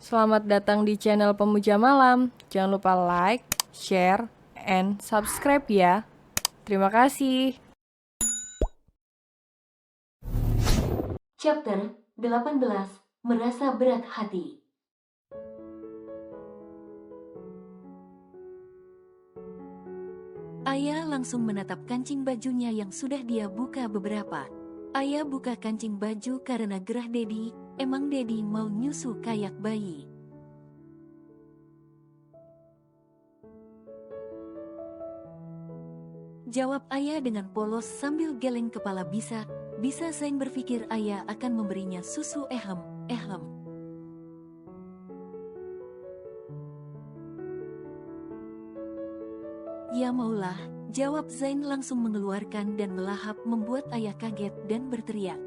Selamat datang di channel Pemuja Malam. Jangan lupa like, share, and subscribe ya. Terima kasih. Chapter 18. Merasa berat hati. Ayah langsung menatap kancing bajunya yang sudah dia buka beberapa. Ayah buka kancing baju karena gerah Dedi, emang Dedi mau nyusu kayak bayi. Jawab ayah dengan polos sambil geleng kepala. Bisa Zain berpikir ayah akan memberinya susu. Ehem. Ya maulah, jawab Zain langsung mengeluarkan dan melahap membuat ayah kaget dan berteriak.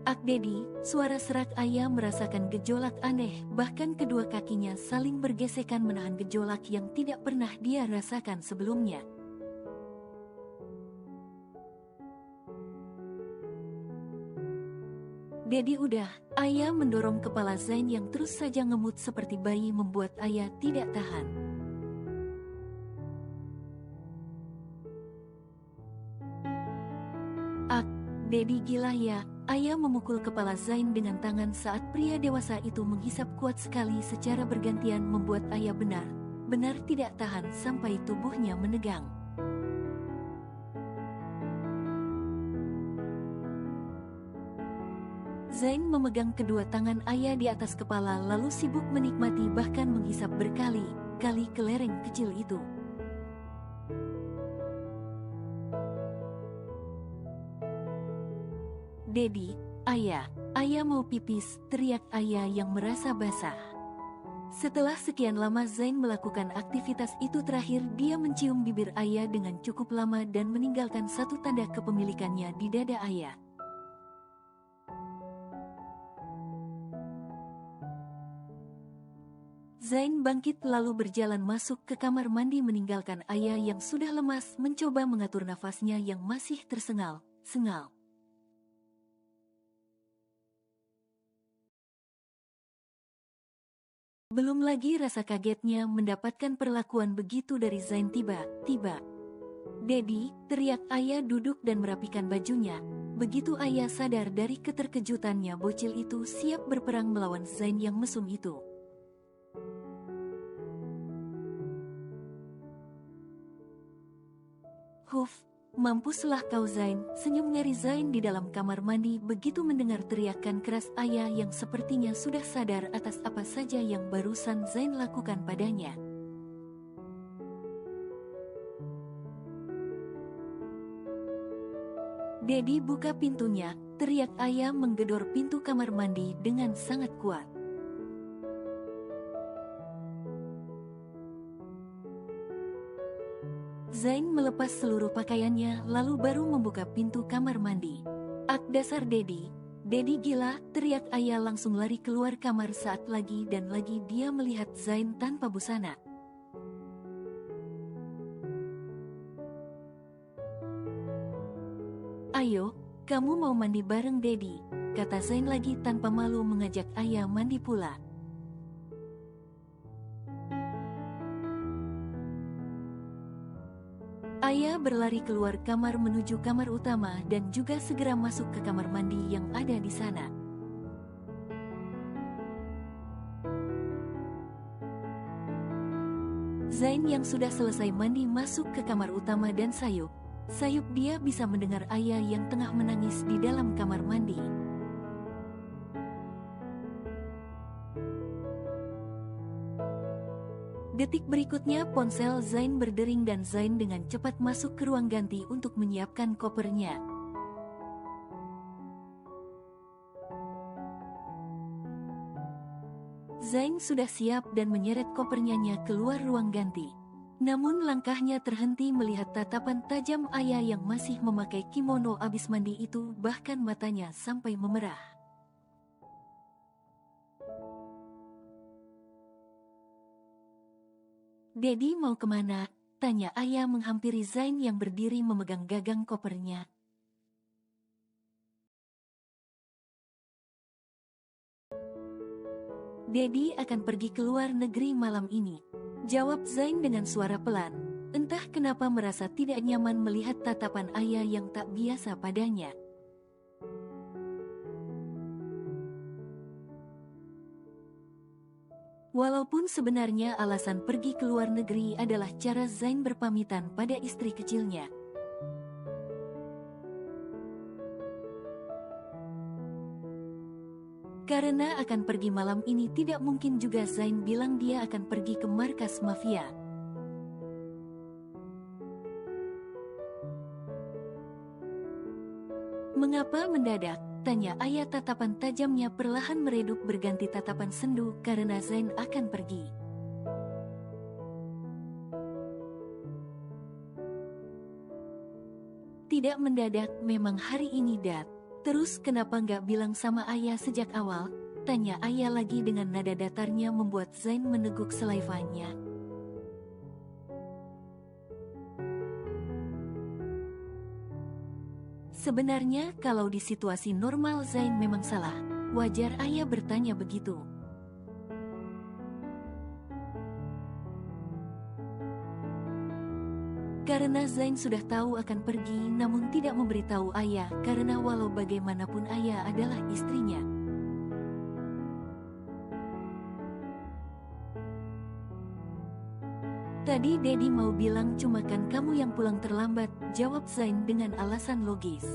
Ak Dedi, suara serak ayah merasakan gejolak aneh, bahkan kedua kakinya saling bergesekan menahan gejolak yang tidak pernah dia rasakan sebelumnya. Dedi udah, ayah mendorong kepala Zain yang terus saja ngemut seperti bayi membuat ayah tidak tahan. Ak, Dedi gila ya, ayah memukul kepala Zain dengan tangan saat pria dewasa itu menghisap kuat sekali secara bergantian membuat ayah benar tidak tahan sampai tubuhnya menegang. Zain memegang kedua tangan ayah di atas kepala lalu sibuk menikmati bahkan menghisap berkali-kali kelereng kecil itu. Dedi, ayah mau pipis, teriak ayah yang merasa basah. Setelah sekian lama Zain melakukan aktivitas itu terakhir dia mencium bibir ayah dengan cukup lama dan meninggalkan satu tanda kepemilikannya di dada ayah. Zain bangkit lalu berjalan masuk ke kamar mandi meninggalkan ayah yang sudah lemas mencoba mengatur nafasnya yang masih tersengal-sengal. Belum lagi rasa kagetnya mendapatkan perlakuan begitu dari Zain. Tiba-tiba, Dedi, teriak ayah duduk dan merapikan bajunya. Begitu ayah sadar dari keterkejutannya bocil itu siap berperang melawan Zain yang mesum itu. Huf, mampuslah kau Zain, senyum ngeri Zain di dalam kamar mandi begitu mendengar teriakan keras ayah yang sepertinya sudah sadar atas apa saja yang barusan Zain lakukan padanya. Dedi buka pintunya, teriak ayah menggedor pintu kamar mandi dengan sangat kuat. Zain melepas seluruh pakaiannya lalu baru membuka pintu kamar mandi. Ak dasar Dedi gila, teriak ayah langsung lari keluar kamar saat lagi dan lagi dia melihat Zain tanpa busana. Ayo, kamu mau mandi bareng Dedi, kata Zain lagi tanpa malu mengajak ayah mandi pula. Ayah berlari keluar kamar menuju kamar utama dan juga segera masuk ke kamar mandi yang ada di sana. Zain yang sudah selesai mandi masuk ke kamar utama dan sayup dia bisa mendengar ayah yang tengah menangis di dalam kamar mandi. Detik berikutnya ponsel Zain berdering dan Zain dengan cepat masuk ke ruang ganti untuk menyiapkan kopernya. Zain sudah siap dan menyeret kopernya keluar ruang ganti. Namun langkahnya terhenti melihat tatapan tajam ayah yang masih memakai kimono abis mandi itu, bahkan matanya sampai memerah. Dedi mau kemana? Tanya ayah menghampiri Zain yang berdiri memegang gagang kopernya. Dedi akan pergi ke luar negeri malam ini, jawab Zain dengan suara pelan. Entah kenapa merasa tidak nyaman melihat tatapan ayah yang tak biasa padanya. Walaupun sebenarnya alasan pergi ke luar negeri adalah cara Zain berpamitan pada istri kecilnya. Karena akan pergi malam ini tidak mungkin juga Zain bilang dia akan pergi ke markas mafia. Mengapa mendadak? Tanya ayah, tatapan tajamnya perlahan meredup berganti tatapan sendu karena Zain akan pergi. Tidak mendadak, memang hari ini Dat. Terus kenapa nggak bilang sama ayah sejak awal? Tanya ayah lagi dengan nada datarnya membuat Zain meneguk selaifanya. Sebenarnya kalau di situasi normal Zain memang salah. Wajar ayah bertanya begitu. Karena Zain sudah tahu akan pergi namun tidak memberitahu ayah karena walau bagaimanapun ayah adalah istrinya. Tadi Dedi mau bilang cuma kan kamu yang pulang terlambat, jawab Zain dengan alasan logis.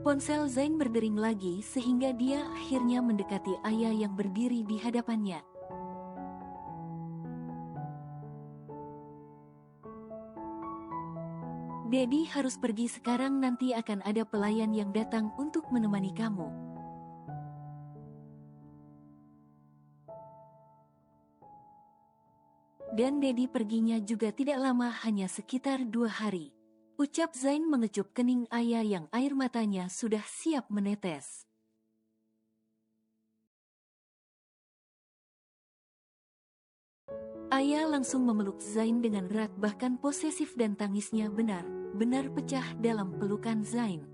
Ponsel Zain berdering lagi sehingga dia akhirnya mendekati ayah yang berdiri di hadapannya. Dedi harus pergi sekarang, nanti akan ada pelayan yang datang untuk menemani kamu. Dan Dedi perginya juga tidak lama, hanya sekitar 2 hari. Ucap Zain mengecup kening ayah yang air matanya sudah siap menetes. Ayah langsung memeluk Zain dengan erat, bahkan posesif, dan tangisnya benar-benar pecah dalam pelukan Zain.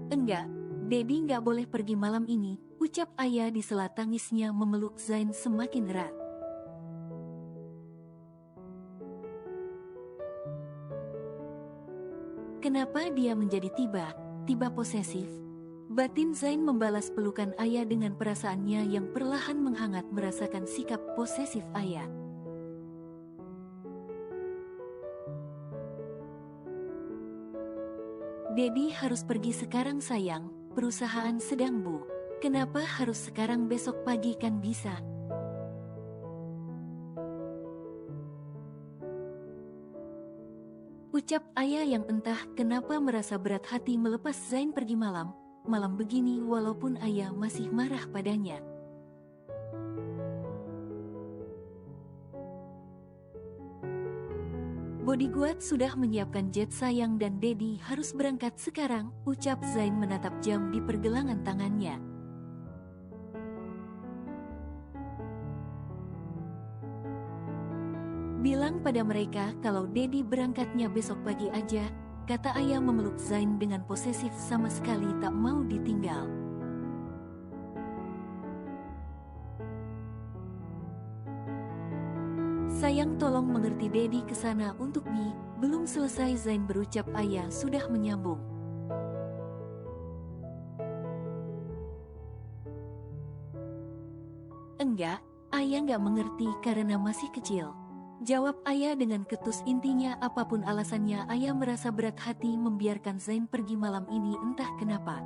Enggak, Dedi nggak boleh pergi malam ini, ucap ayah di sela tangisnya memeluk Zain semakin erat. Kenapa dia menjadi tiba-tiba posesif? Batin Zain membalas pelukan ayah dengan perasaannya yang perlahan menghangat merasakan sikap posesif ayah. Dedi harus pergi sekarang sayang, perusahaan sedang bu. Kenapa harus sekarang, besok pagi kan bisa? Ucap ayah yang entah kenapa merasa berat hati melepas Zain pergi malam begini walaupun ayah masih marah padanya. Bodyguard sudah menyiapkan jet sayang dan Dedi harus berangkat sekarang, ucap Zain menatap jam di pergelangan tangannya. Bilang pada mereka kalau Dedi berangkatnya besok pagi aja, kata ayah memeluk Zain dengan posesif, sama sekali tak mau ditinggal. Sayang, tolong mengerti, Dedi kesana untuk Bi. Belum selesai Zain berucap ayah sudah menyambung. Enggak, ayah nggak mengerti karena masih kecil. Jawab ayah dengan ketus, intinya apapun alasannya ayah merasa berat hati membiarkan Zain pergi malam ini entah kenapa.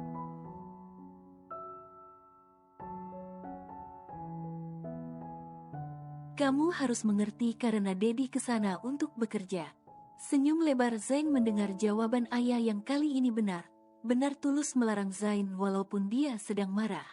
Kamu harus mengerti karena Dedi kesana untuk bekerja. Senyum lebar Zain mendengar jawaban ayah yang kali ini benar tulus melarang Zain walaupun dia sedang marah.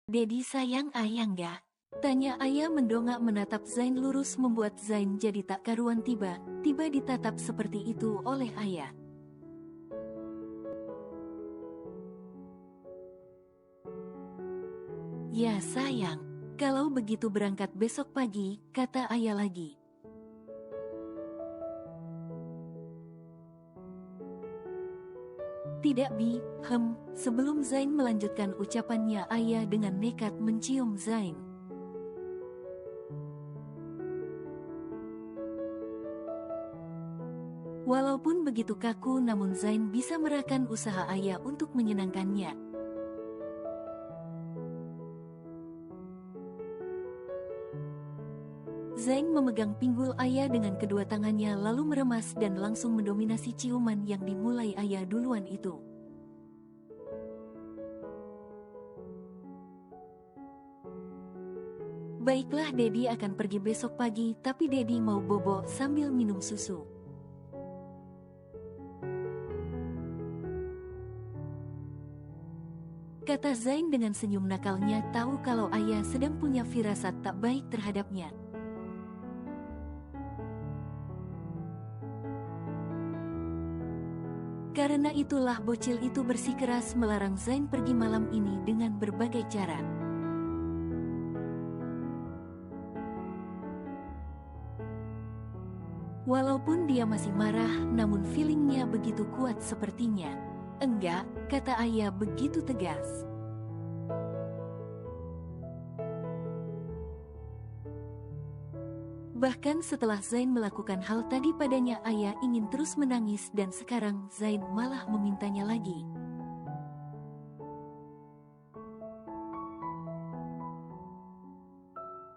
Dedi sayang, ayah nggak? Tanya ayah mendongak menatap Zain lurus membuat Zain jadi tak karuan, tiba-tiba ditatap seperti itu oleh ayah. Ya sayang, kalau begitu berangkat besok pagi, kata ayah lagi. Tidak Bi, sebelum Zain melanjutkan ucapannya ayah dengan nekat mencium Zain. Walaupun begitu kaku namun Zain bisa merasakan usaha ayah untuk menyenangkannya. Zain memegang pinggul ayah dengan kedua tangannya lalu meremas dan langsung mendominasi ciuman yang dimulai ayah duluan itu. Baiklah, Dedi akan pergi besok pagi, tapi Dedi mau bobo sambil minum susu. Kata Zain dengan senyum nakalnya, tahu kalau ayah sedang punya firasat tak baik terhadapnya. Karena itulah bocil itu bersikeras melarang Zain pergi malam ini dengan berbagai cara. Walaupun dia masih marah, namun feelingnya begitu kuat sepertinya. Enggak, kata ayah begitu tegas. Bahkan setelah Zain melakukan hal tadi padanya, ayah ingin terus menangis dan sekarang Zain malah memintanya lagi.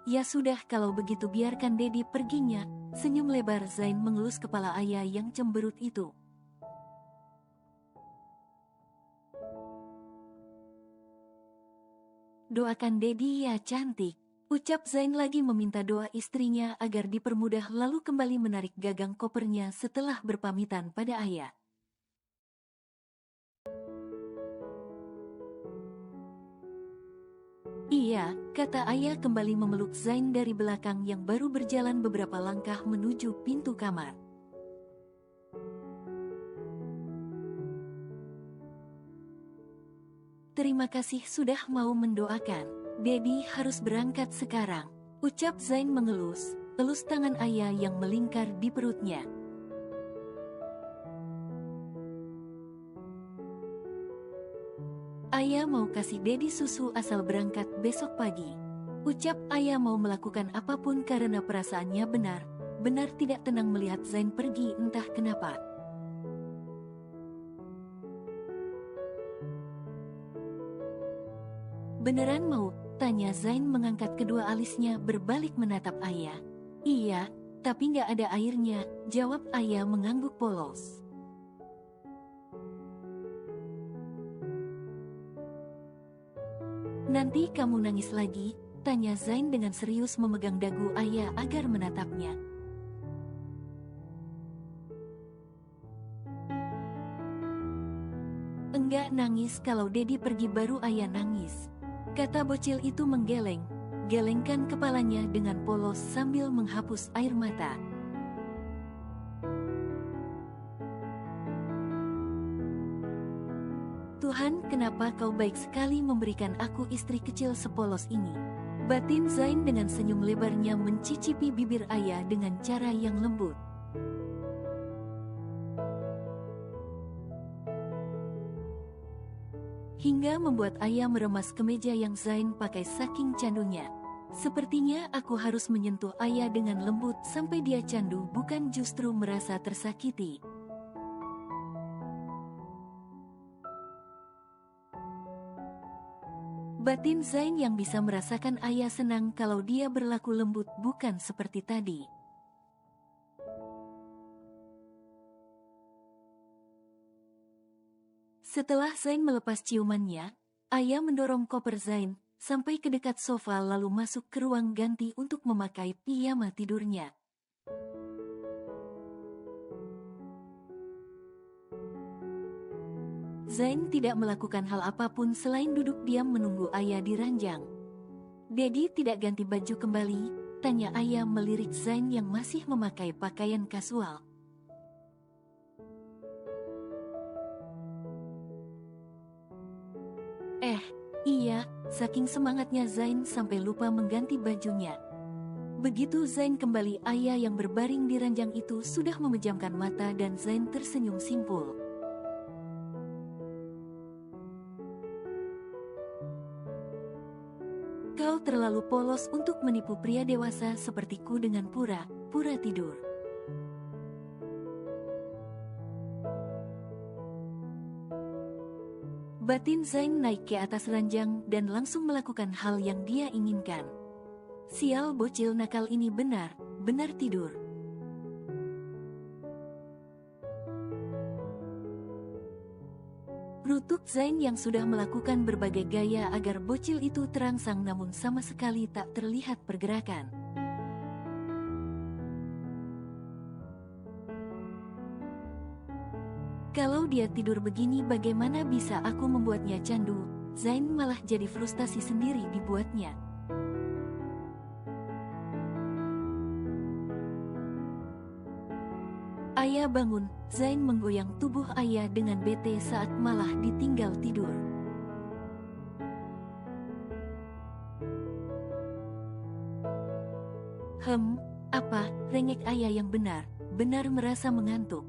Ya sudah, kalau begitu biarkan Dedi perginya. Senyum lebar Zain mengelus kepala ayah yang cemberut itu. Doakan Dedi ya cantik, ucap Zain lagi meminta doa istrinya agar dipermudah lalu kembali menarik gagang kopernya setelah berpamitan pada ayah. Iya, kata ayah kembali memeluk Zain dari belakang yang baru berjalan beberapa langkah menuju pintu kamar. Terima kasih sudah mau mendoakan. Dedi harus berangkat sekarang, ucap Zain mengelus tangan ayah yang melingkar di perutnya. Ayah mau kasih Dedi susu asal berangkat besok pagi. Ucap ayah mau melakukan apapun karena perasaannya benar tidak tenang melihat Zain pergi entah kenapa. Beneran mau? Tanya Zain mengangkat kedua alisnya berbalik menatap ayah. Iya, tapi nggak ada airnya, jawab ayah mengangguk polos. Nanti kamu nangis lagi? Tanya Zain dengan serius memegang dagu ayah agar menatapnya. Enggak nangis, kalau Dedi pergi baru ayah nangis, kata bocil itu gelengkan kepalanya dengan polos sambil menghapus air mata. Tuhan, kenapa kau baik sekali memberikan aku istri kecil sepolos ini? Batin Zain dengan senyum lebarnya mencicipi bibir ayah dengan cara yang lembut. Hingga membuat ayah meremas kemeja yang Zain pakai saking candunya. Sepertinya aku harus menyentuh ayah dengan lembut sampai dia candu, bukan justru merasa tersakiti. Batin Zain yang bisa merasakan ayah senang kalau dia berlaku lembut, bukan seperti tadi. Setelah Zain melepas ciumannya, ayah mendorong koper Zain sampai ke dekat sofa lalu masuk ke ruang ganti untuk memakai piyama tidurnya. Zain tidak melakukan hal apapun selain duduk diam menunggu ayah di ranjang. Dedi tidak ganti baju kembali, tanya ayah melirik Zain yang masih memakai pakaian kasual. Iya, Saking semangatnya Zain sampai lupa mengganti bajunya. Begitu Zain kembali, ayah yang berbaring di ranjang itu sudah memejamkan mata dan Zain tersenyum simpul. Kau terlalu polos untuk menipu pria dewasa sepertiku dengan pura-pura tidur. Batin Zain naik ke atas ranjang dan langsung melakukan hal yang dia inginkan. Sial, bocil nakal ini benar-benar tidur. Rutuk Zain yang sudah melakukan berbagai gaya agar bocil itu terangsang namun sama sekali tak terlihat pergerakan. Kalau dia tidur begini bagaimana bisa aku membuatnya candu? Zain malah jadi frustasi sendiri dibuatnya. Ayah bangun, Zain menggoyang tubuh ayah dengan bete saat malah ditinggal tidur. Apa, rengek ayah yang benar merasa mengantuk.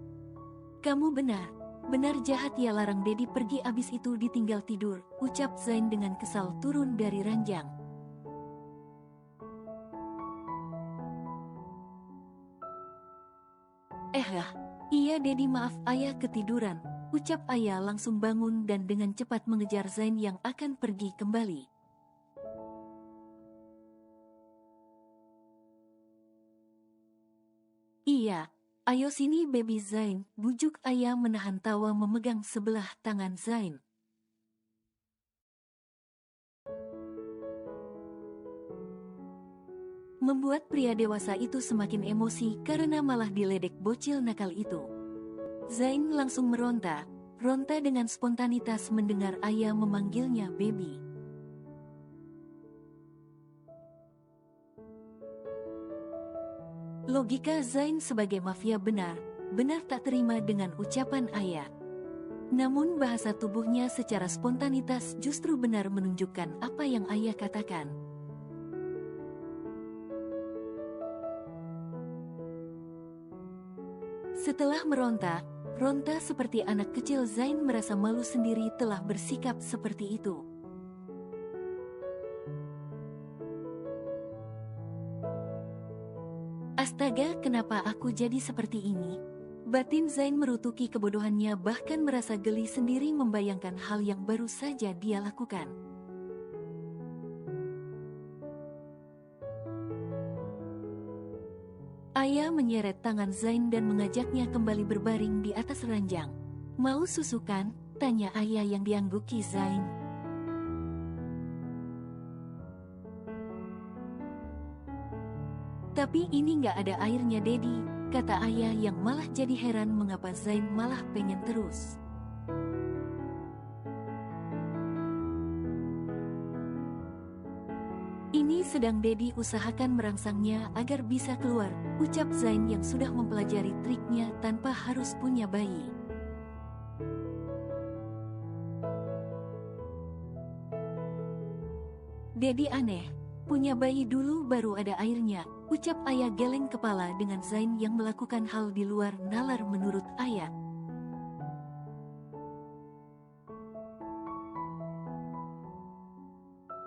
Kamu benar jahat ya, larang Dedi pergi abis itu ditinggal tidur, ucap Zain dengan kesal turun dari ranjang. Iya Dedi, maaf ayah ketiduran, ucap ayah langsung bangun dan dengan cepat mengejar Zain yang akan pergi kembali. Iya, ayo sini baby Zain, bujuk ayah menahan tawa memegang sebelah tangan Zain. Membuat pria dewasa itu semakin emosi karena malah diledek bocil nakal itu. Zain langsung meronta dengan spontanitas mendengar ayah memanggilnya baby. Logika Zain sebagai mafia benar tak terima dengan ucapan ayah. Namun bahasa tubuhnya secara spontanitas justru benar menunjukkan apa yang ayah katakan. Setelah meronta seperti anak kecil, Zain merasa malu sendiri telah bersikap seperti itu. Astaga, kenapa aku jadi seperti ini? Batin Zain merutuki kebodohannya, bahkan merasa geli sendiri membayangkan hal yang baru saja dia lakukan. Ayah menyeret tangan Zain dan mengajaknya kembali berbaring di atas ranjang. Mau susu kan? Tanya ayah yang diangguki Zain. Tapi ini nggak ada airnya Dedi, kata ayah yang malah jadi heran mengapa Zain malah pengen terus. Ini sedang Dedi usahakan merangsangnya agar bisa keluar, ucap Zain yang sudah mempelajari triknya tanpa harus punya bayi. Dedi aneh, punya bayi dulu baru ada airnya, ucap ayah geleng kepala dengan Zain yang melakukan hal di luar nalar menurut ayah.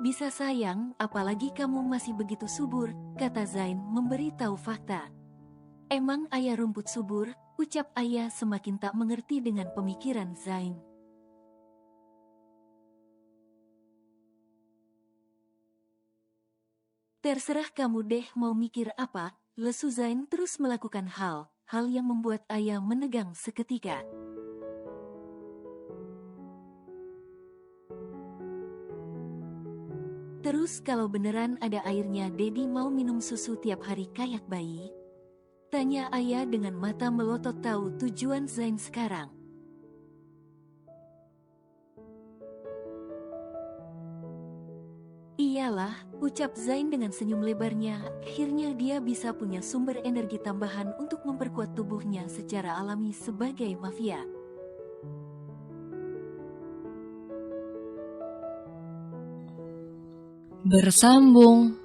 Bisa sayang, apalagi kamu masih begitu subur, kata Zain memberi tahu fakta. Emang ayah rumput subur, ucap ayah semakin tak mengerti dengan pemikiran Zain. Terserah kamu deh mau mikir apa, lesu Zain terus melakukan hal yang membuat ayah menegang seketika. Terus kalau beneran ada airnya Dedi mau minum susu tiap hari kayak bayi? Tanya ayah dengan mata melotot tahu tujuan Zain sekarang. Iyalah, ucap Zain dengan senyum lebarnya, akhirnya dia bisa punya sumber energi tambahan untuk memperkuat tubuhnya secara alami sebagai mafia. bersambung.